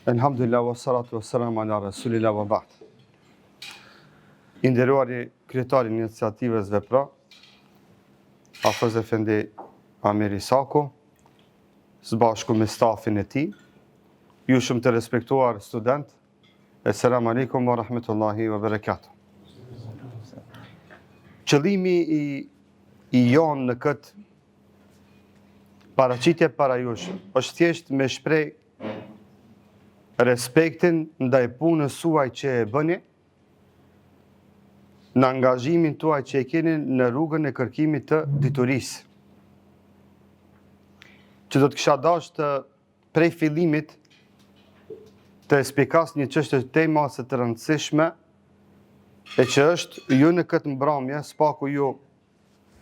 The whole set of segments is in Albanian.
Elhamdulillah wa salatu wa salam ala rasulillah wa ba'd. I nderuari kryetari i iniciativës Vepra, Hafiz Efendi Amir Isaku, së bashku me stafin e tij, ju shumë të respektuar student, Assalamu alaikum wa rahmetullahi wa barakatuh. Qëllimi i jonë në këtë paraqitje para jush është thjesht me shpreh respektin ndaj punës suaj që e bëni, në angazhimin tuaj që e keni në rrugën e kërkimit të diturisë. Që do të kisha dashur të prej fillimit të spikas një çështje tema së të rëndësishme, e që është ju në këtë mbrëmje, spaku ju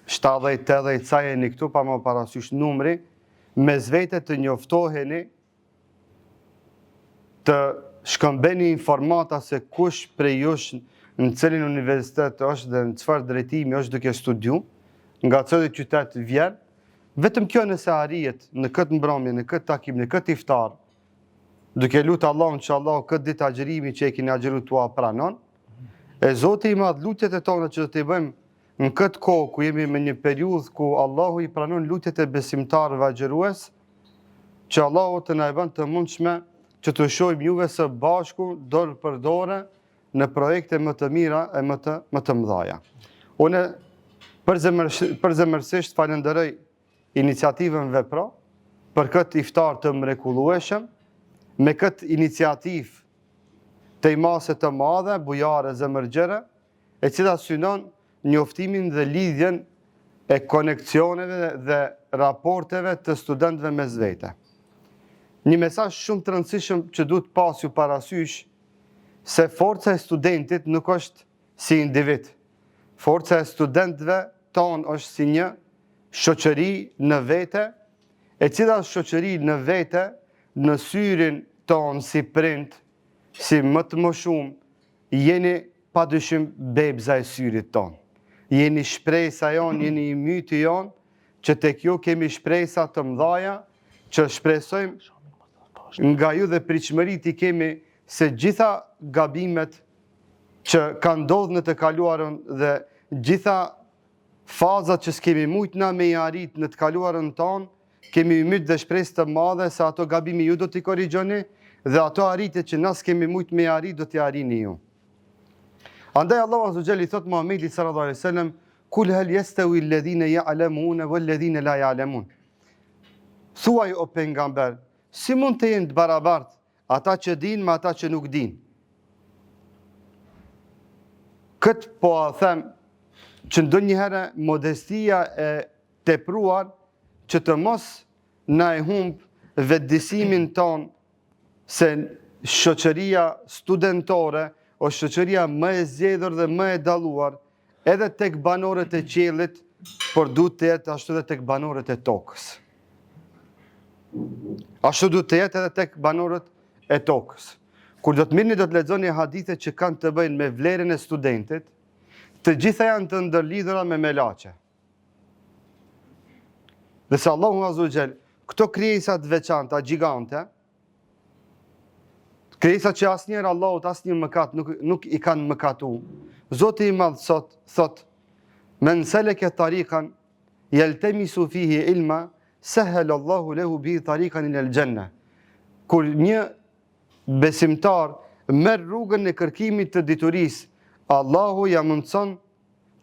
70-80 sa jeni këtu, pa më parasysh numri, mes vete të njoftoheni, të shkëmbeni informata se kush prej jush në cilin universitet është dhe në çfarë drejtimi është duke studiu, nga cili qytet vjen, vetëm kjo nëse arrihet në këtë mbrëmje, në këtë takim, në këtë iftar, duke lutur Allahun që Allah këtë ditë agjërimi që e keni agjëruar tua pranon, e Zoti i Madh lutjet e tona që do t'i bëjmë në këtë kohë ku jemi me një periudhë ku Allahu i pranon lutjet e besimtarëve agjërues, që Allahu të na e bën të mundshme që të shohim juve së bashku dorë për dorë në projekte më të mira e më të mëdha. Unë përzemërsisht falenderoj iniciativën Vepra për këtë iftar të mrekullueshëm, me këtë iniciativë të imase të madhe, bujare zemërgjere, e cila synon njoftimin dhe lidhjen e koneksioneve dhe raporteve të studentëve mes vete. Një mesazh shumë të rëndësishëm që duhet pasur parasysh se forca e studentit nuk është si individ. Forca e studentëve tonë është si një shoqëri në vete, e cila shoqëri në vete në syrin tonë si prind, si më të më shumë, jeni padyshim bebza e syrit tonë. Jeni shpresa jonë, jeni i myti jonë, që tek ju kemi shpresa të mëdhaja, që shpresojmë nga ju dhe pritshmërit i kemi se gjitha gabimet që kanë ndodhur në të kaluarën dhe gjitha fazat që s'kemi mujt na me i arrit në të kaluarën tonë, kemi myt dhe shpresë të madhe se ato gabimi ju do t'i korrigjoni dhe ato arritje që na s'kemi mujt me i arrit do t'i arrini ju. Andaj Allahu azza xhel i thot Muhamedit sallallahu alaihi wasallam, "Kul hal yastawi alladhina ya'lamun wal ladhina la ya'lamun." Thuaj o pejgamber, si mund të jenë të barabartë ata që dinë me ata që nuk dinë? Këtë po a them që ndonjëherë modestia e tepruar që të mos na e humb vetëdijsimin ton se shoqëria studentore o shoqëria më e zgjedhur dhe më e dalluar edhe tek banorët e qiellit, por duhet të jetë ashtu edhe tek banorët e tokës. Ashtu duhet të jetë edhe tek banorët e tokës. Kur do të mirëni do të lexoni hadithe që kanë të bëjnë me vlerën e studentit, të gjitha janë të ndërlidhura me melaçe. Dhe se Allahu azza wa xal, këto krijesa të veçanta, gjigante, krijesa që asnjëherë Allahut asnjë mëkat nuk i kanë mëkatuar. Zoti i Madh thot, "Men salaka tariqan yaltamisu fihi ilma, sahhala Allahu lahu bihi tariqan ila al-janna." Kur një besimtar merr rrugën e kërkimit të diturisë, Allahu ja mundson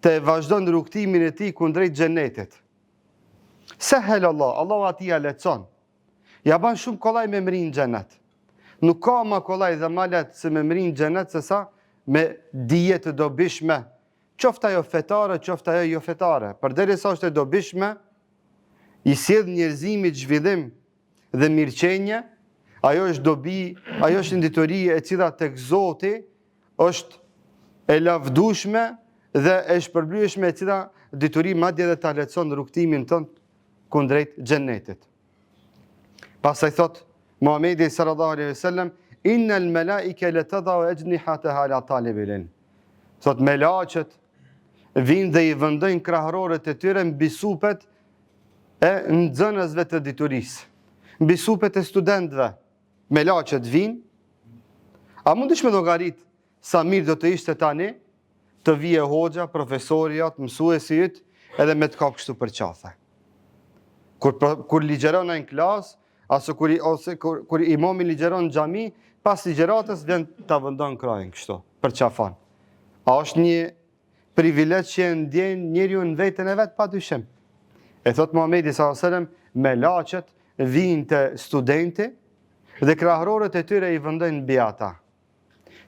të vazhdon rrugtimin e tij kundrejt xhenetit. Sahhala Allahu atij ja lehtëson. Ja bën shumë kollaj me mrin në xhenet. Nuk ka më kollaj dhe më lehtë se me mrin në xhenet se sa me dije të dobishme, qoftë ajo fetare, qoftë ajo jo fetare. Përderisa është e dobishme, i sjell njerëzimit zhvillim dhe mirëqenie, ajo është dobi, ajo është nditori e cila tek Zoti është e lavdueshme dhe e shpërblyeshme, e cila dituri madje edhe ta lehtëson rrugtimin tënd kundrejt xhenetit. Pastaj thot Muhamedi sallallahu alaihi wasallam, "Innal malaika latadau ajnihataha ala talibil." Thot melaqet vinë dhe i vendojnë krahërorët e tyre mbi supet e nxënësve të diturisë, mbi supet e studentëve. Melaqet vinë A mundesh me llogarit sa mirë do të ishte tani të vije hoxha, profesori jot, mësuesi yt, edhe me të kap kështu për qafe. Kur ligjeron në klas, ose kur imami ligjeron në xhami, pas ligjeratës vjen ta vendon krajin kështu, për qafan. A është një privilegj që ndjen njeriu në veten e vet, padyshim. E thot Muhamedi sallallahu alajhi wasallam, me laçet vijnë te studenti dhe krahërorët e tyre i vendojnë mbi ata.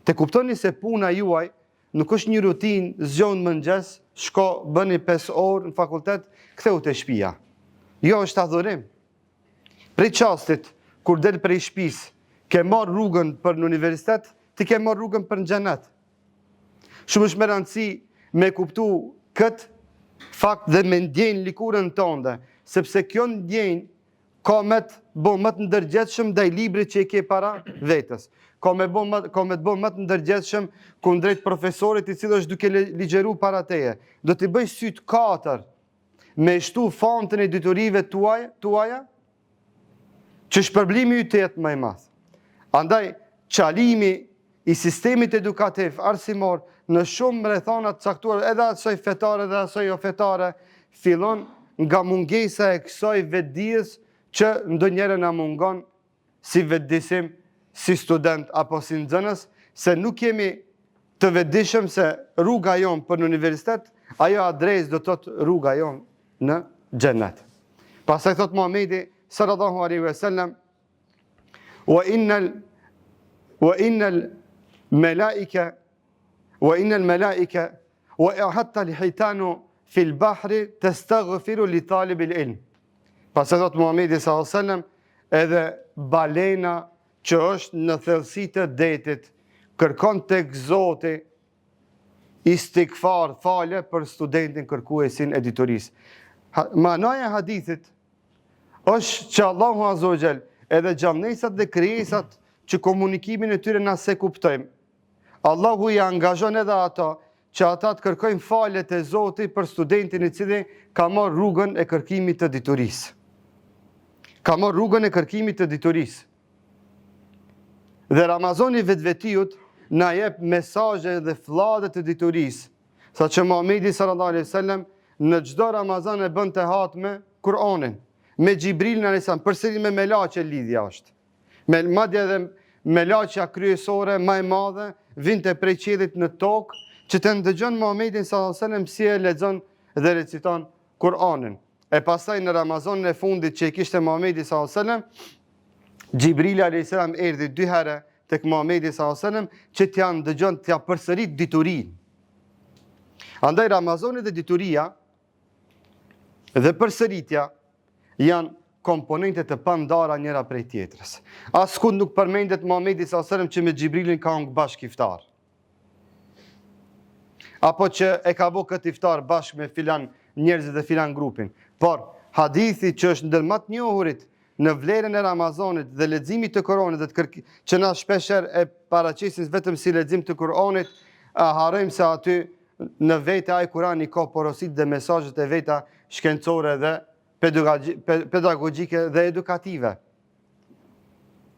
Te kuptoni se puna juaj nuk është një rutinë, zgjon mëngjes, shko bëni 5 orë në fakultet, ktheu te shtëpia. Jo, është adhurim. Prej çastit kur del prej shtëpisë, ke marr rrugën për në universitet, ti ke marr rrugën për në xhenet. Shumë është me rëndësi me kuptu këtë fakt dhe me ndjenjë likurën tënde, sepse kjo ndjenjë ka me të bo më të ndërgjetshëm ndaj librit që i ke para vetës. Ka me të bo më të ndërgjetshëm kundrejt profesorit i cili është duke ligjeru para teje. Do t'i bëj sytë 4 me shtu fontën e diturive tuaja, që shpërblimi ju të jetë më i madh. Andaj, qalimi i sistemit edukativ arsimor në shumë rrethana të caktuar, edhe asoj fetare dhe asoj jo fetare, fillon nga mungesa e kësaj vetdijes që ndonjëherë na mungon si vetdisim, si student apo si nxënës, se nuk jemi të vetdijshëm se rruga jon për në universitet, ajo adresë do të thotë rruga jon në xhenet. Pastaj thot Muhamedi sallallahu alaihi wasallam, wa innal malaika wa hatta al-hitanu fi al-bahri tastaghfiru li talib al-ilm. Pastaj thot Muhamedi sallallahu alaihi wasallam, edhe balena që është në thellësitë të detit kërkon tek Zoti istikfar, falje për studentin kërkuesin e diturisë. Manaja e hadithit është që Allahu Azza wa Jall edhe gjallënesat dhe krijesat që komunikimin e tyre na se kuptojmë. Allahu i angazhon edhe ata që ata të kërkojnë falje te Zoti për studentin i cili ka marrë rrugën e kërkimit të diturisë. Ka marrë rrugën e kërkimit të diturisë. Dhe Ramazani vetvetiut na jep mesazhe dhe fllade të diturisë, saqë Muhamedi sallallahu alaihi wasallam në çdo Ramazan e bën të hatme Kur'anin, me Xhibrilin alayhis salam, përsëri me melaçe lidhja është. Madje edhe melaçja kryesore më e madhe vinte prej qiellit në tokë, që të ndëgjon Muhamedin sallallahu alaihi wasallam si e lexon dhe reciton Kur'anin. E pastaj në Ramazanin e fundit që i kishte Muhamedi sallallahu alaihi wasallam, Xhibrili alayhis salam erdhi 2 herë tek Muhamedi sallallahu alaihi wasallam që t'ia ndëgjon t'ia përsërit diturinë. Andaj Ramazani dhe dituria dhe përsëritja janë komponente të pandara njëra prej tjetrës. Askund nuk përmendet Muhamedi sallallahu alaihi wasallam që me Xhibrilin ka hongë bashkë iftar. Apo që e ka bë këtë iftar bashkë me filan njerëzit dhe filan grupin. Por hadithi që është ndër më të njohurit në vlerën e Ramazanit dhe leximit të Kuranit që na shpeshherë e paraqesin vetëm si lexim të Kuranit, harrojmë se aty në vete ai Kurani ka porositë dhe mesazhet e veta shkencore dhe pedagogjike dhe edukative.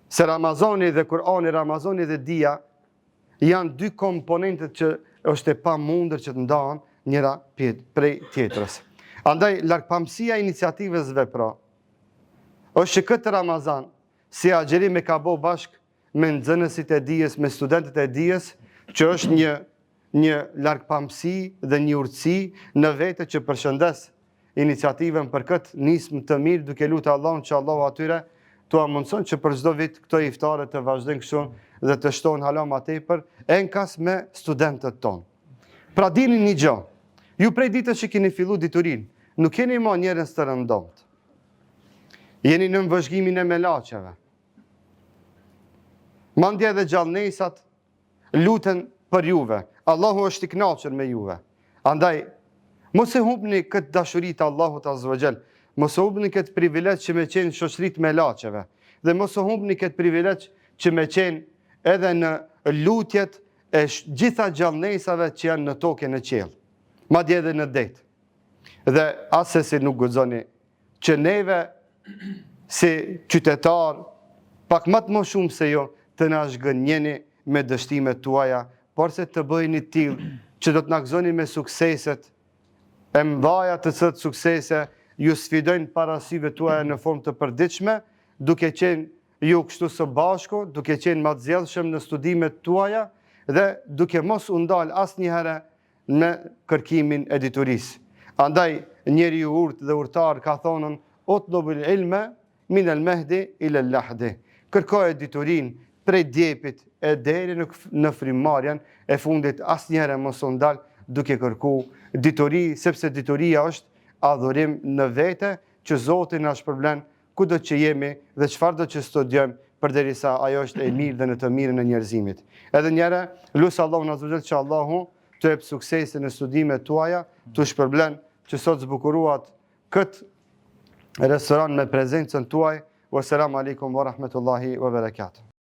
Se Ramazani dhe Kurani, Ramazani dhe dia janë 2 komponentet që është e pamundër që të ndahen njëra prej tjetrës. Andaj largpamësia e iniciativës vepro është që këtë Ramazan, si agjerim me ka bo bashk me nxënësit e dijes, me studentët e dijes, që është një largpamësi dhe një urtësi në vete që përshëndes iniciativën për këtë nismë të mirë, duke lutë Allahun që Allahu atyre t'u mundson që për çdo vit këto iftare të vazhdojnë kështu dhe të shtohen hala më tepër, enkas me studentët tonë. Pra dini një gjë, ju prej ditës që keni fillu diturinë, nuk keni më njerëz të rëndomt. Jeni në vëzhgimin e melaçeve. Mandje edhe gjallënesat luten për juve. Allahu është i kënaqur me juve. Andaj, mos e humbni këtë dashuri të Allahut Azza wa Jall. Mos e humbni këtë privilegj që me qenë shoqërit melaçeve. Dhe mos e humbni këtë privilegj që me qenë edhe në lutjet e gjitha gjallënesave që janë në tokë e në qiell. Madje edhe në det. Dhe asesi nuk guxoni që neve si qytetar, pak më shumë se jo, të na zhgënjeni me dështimet tuaja, por se të bëjni tillë që do të na gëzoni me sukseset e mëdha të cilat suksese ju sfidojnë parasyve tuaja në formë të përditshme, duke qenë ju kështu së bashku, duke qenë më të zgjedhshëm në studimet tuaja dhe duke mos u ndal asnjëherë në kërkimin e diturisë. Andaj njeriu urtë dhe urtar ka thonën utlubul ilme min al mahdi ila al lahdi. Kërkoje diturinë prej djepit e deri në frymëmarrjen e fundit, asnjëherë mos u ndal duke kërku dituri, sepse dituria është adhurim në vete që Zoti na shpërblen kudo që jemi dhe çfarëdo që studiojmë, përderisa ajo është e mirë dhe në të mirën e njerëzimit. Edhe njëherë, lut Allahun azza wa jall që Allahu të jep suksese në studimet tuaja, të shpërblen që sot zbukuruat këtë restoran me prezencën tuaj. Wassalamu alaikum wa rahmatullahi wa barakatuh.